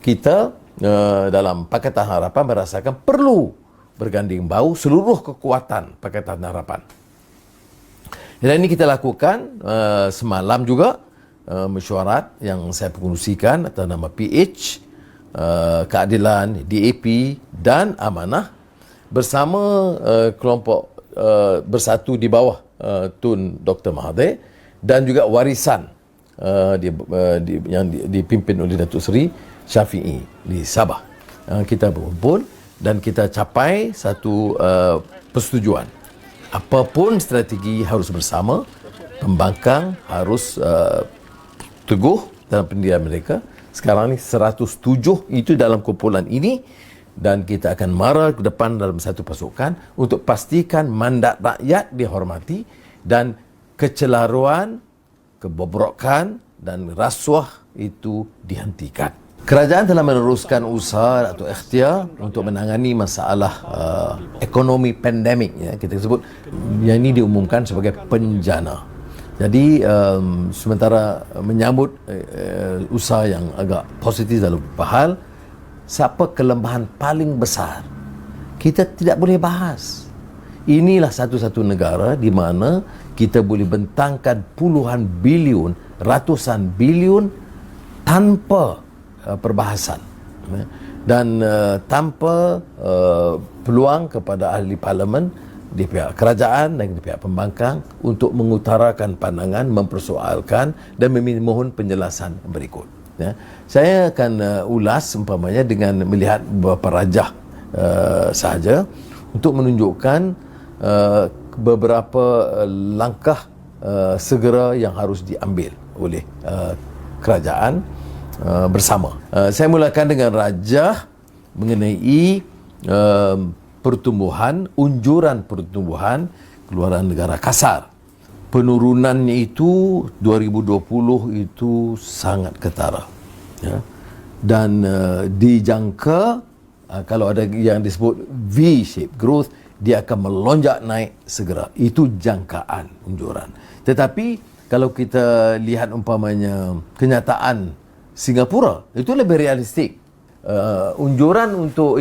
kita dalam Pakatan Harapan merasakan perlu berganding bahu seluruh kekuatan Pakatan Harapan. Dan ini kita lakukan semalam juga, mesyuarat yang saya pengurusikan atas nama PH, Keadilan, DAP dan Amanah bersama kelompok bersatu di bawah Tun Dr. Mahathir dan juga warisan yang dipimpin oleh Datuk Seri Syafiee di Sabah. Kita berkumpul dan kita capai satu persetujuan. Apapun strategi harus bersama, pembangkang harus teguh dalam pendirian mereka. Sekarang ni 107 itu dalam kumpulan ini, dan kita akan mara ke depan dalam satu pasukan untuk pastikan mandat rakyat dihormati dan kecelaruan, kebobrokan dan rasuah itu dihentikan. Kerajaan telah meneruskan usaha atau ikhtiar untuk menangani masalah ekonomi pandemik, ya, kita sebut yang ini diumumkan sebagai penjana. Jadi sementara menyambut usaha yang agak positif dalam beberapa hal, siapa kelemahan paling besar kita tidak boleh bahas. Inilah satu-satu negara di mana kita boleh bentangkan puluhan bilion, ratusan bilion tanpa perbahasan, dan tanpa peluang kepada ahli parlimen di pihak kerajaan dan di pihak pembangkang untuk mengutarakan pandangan, mempersoalkan dan memohon penjelasan berikut. Ya. Saya akan ulas umpamanya dengan melihat beberapa rajah sahaja untuk menunjukkan beberapa langkah segera yang harus diambil oleh kerajaan bersama. Saya mulakan dengan rajah mengenai pertumbuhan, unjuran pertumbuhan keluaran negara kasar. Penurunannya itu 2020 itu sangat ketara, ya. Dan dijangka kalau ada yang disebut V-shape growth, dia akan melonjak naik segera. Itu jangkaan unjuran. Tetapi kalau kita lihat umpamanya kenyataan Singapura, itu lebih realistik. Unjuran untuk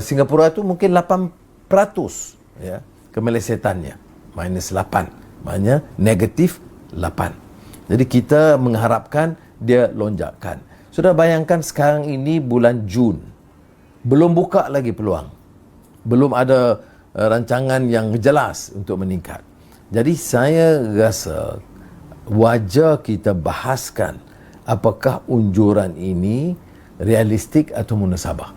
Singapura itu mungkin 8%, ya, kemelesetannya minus 8, maknanya negatif 8. Jadi kita mengharapkan dia lonjakan. Sudah bayangkan sekarang ini bulan Jun, belum buka lagi peluang, belum ada rancangan yang jelas untuk meningkat. Jadi saya rasa wajar kita bahaskan apakah unjuran ini realistik atau munasabah.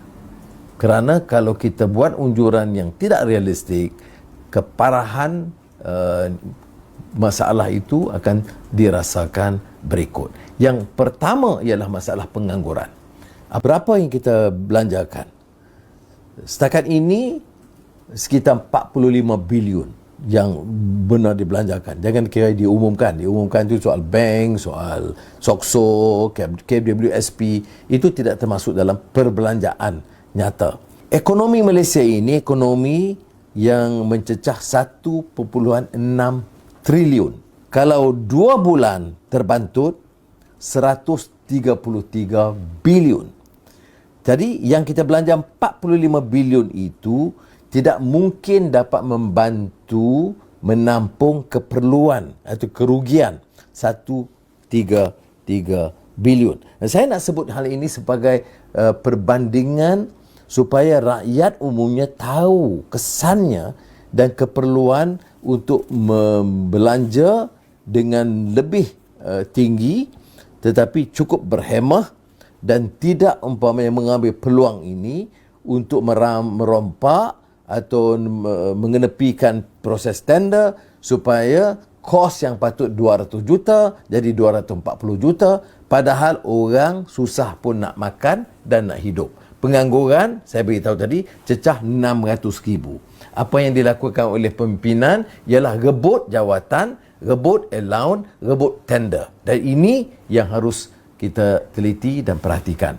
Kerana kalau kita buat unjuran yang tidak realistik, keparahan masalah itu akan dirasakan berikut. Yang pertama ialah masalah pengangguran. Berapa yang kita belanjakan? Setakat ini sekitar 45 bilion yang benar dibelanjakan. Jangan kira diumumkan. Diumumkan itu soal bank, soal SOKSO, KWSP. Itu tidak termasuk dalam perbelanjaan nyata. Ekonomi Malaysia ini ekonomi yang mencecah 1.6 trilion. Kalau 2 bulan terbantut, 133 bilion. Jadi yang kita belanja 45 bilion itu tidak mungkin dapat membantu menampung keperluan atau kerugian 133 bilion. Dan saya nak sebut hal ini sebagai perbandingan supaya rakyat umumnya tahu kesannya dan keperluan untuk membelanja dengan lebih tinggi tetapi cukup berhemah dan tidak umpamanya mengambil peluang ini untuk merompak atau mengenepikan proses tender supaya kos yang patut 200 juta jadi 240 juta, padahal orang susah pun nak makan dan nak hidup. Pengangguran, saya beritahu tadi, cecah 600,000. Apa yang dilakukan oleh pimpinan ialah rebut jawatan, rebut allowance, rebut tender. Dan ini yang harus kita teliti dan perhatikan.